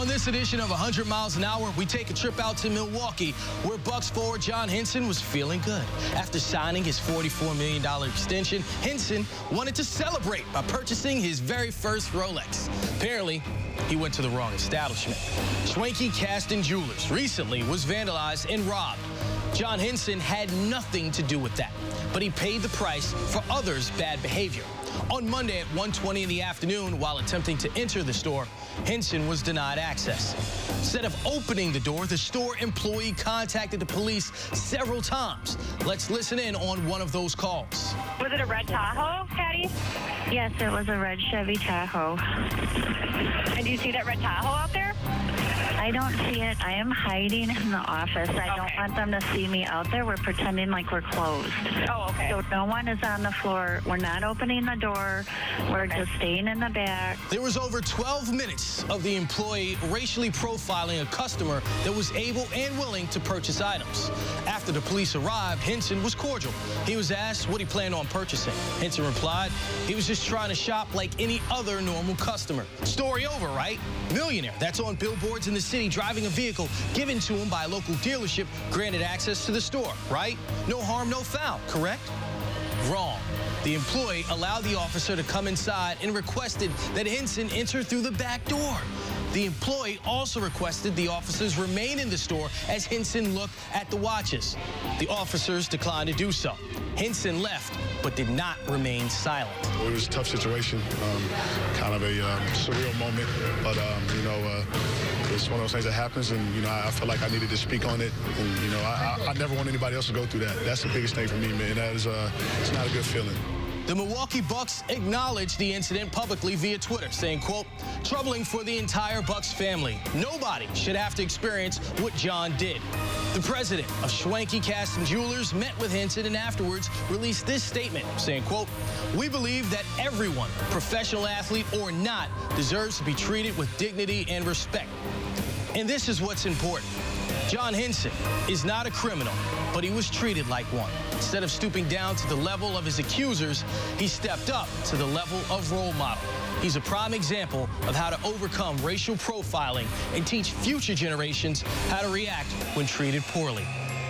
On this edition of 100 Miles an Hour, we take a trip out to Milwaukee, where Bucks forward John Henson was feeling good. After signing his $44 million extension, Henson wanted to celebrate by purchasing his very first Rolex. Apparently, he went to the wrong establishment. Schwenke Caston Jewelers recently was vandalized and robbed. John Henson had nothing to do with that, but he paid the price for others' bad behavior. On Monday at 1:20 in the afternoon, while attempting to enter the store, Henson was denied access. Instead of opening the door, the store employee contacted the police several times. Let's listen in on one of those calls. Was it a red Tahoe, Patty? Yes, it was a red Chevy Tahoe. And do you see that red Tahoe out there? I don't see it. I am hiding in the office. I don't want them to see me out there. We're pretending like we're closed. Oh, okay. So no one is on the floor. We're not opening the door. We're just staying in the back. There was over 12 minutes of the employee racially profiling a customer that was able and willing to purchase items. After the police arrived, Henson was cordial. He was asked what he planned on purchasing. Henson replied he was just trying to shop like any other normal customer. Story over, right? Millionaire that's on billboards in the city driving a vehicle given to him by a local dealership granted access to the store, right? No harm, no foul, correct? Wrong. The employee allowed the officer to come inside and requested that Henson enter through the back door. The employee also requested the officers remain in the store as Henson looked at the watches. The officers declined to do so. Henson left, but did not remain silent. It was a tough situation, kind of a surreal moment, but, it's one of those things that happens, and, I felt like I needed to speak on it, and, I never want anybody else to go through that. That's the biggest thing for me, man. That is, it's not a good feeling. The Milwaukee Bucks acknowledged the incident publicly via Twitter, saying, quote, "Troubling for the entire Bucks family. Nobody should have to experience what John did." The president of Schwenke Caston Jewelers met with Henson and afterwards released this statement, saying, quote, "We believe that everyone, professional athlete or not, deserves to be treated with dignity and respect." And this is what's important. John Henson is not a criminal, but he was treated like one. Instead of stooping down to the level of his accusers, he stepped up to the level of role model. He's a prime example of how to overcome racial profiling and teach future generations how to react when treated poorly.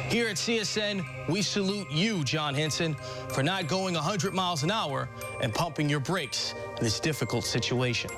Here at CSN, we salute you, John Henson, for not going 100 miles an hour and pumping your brakes in this difficult situation.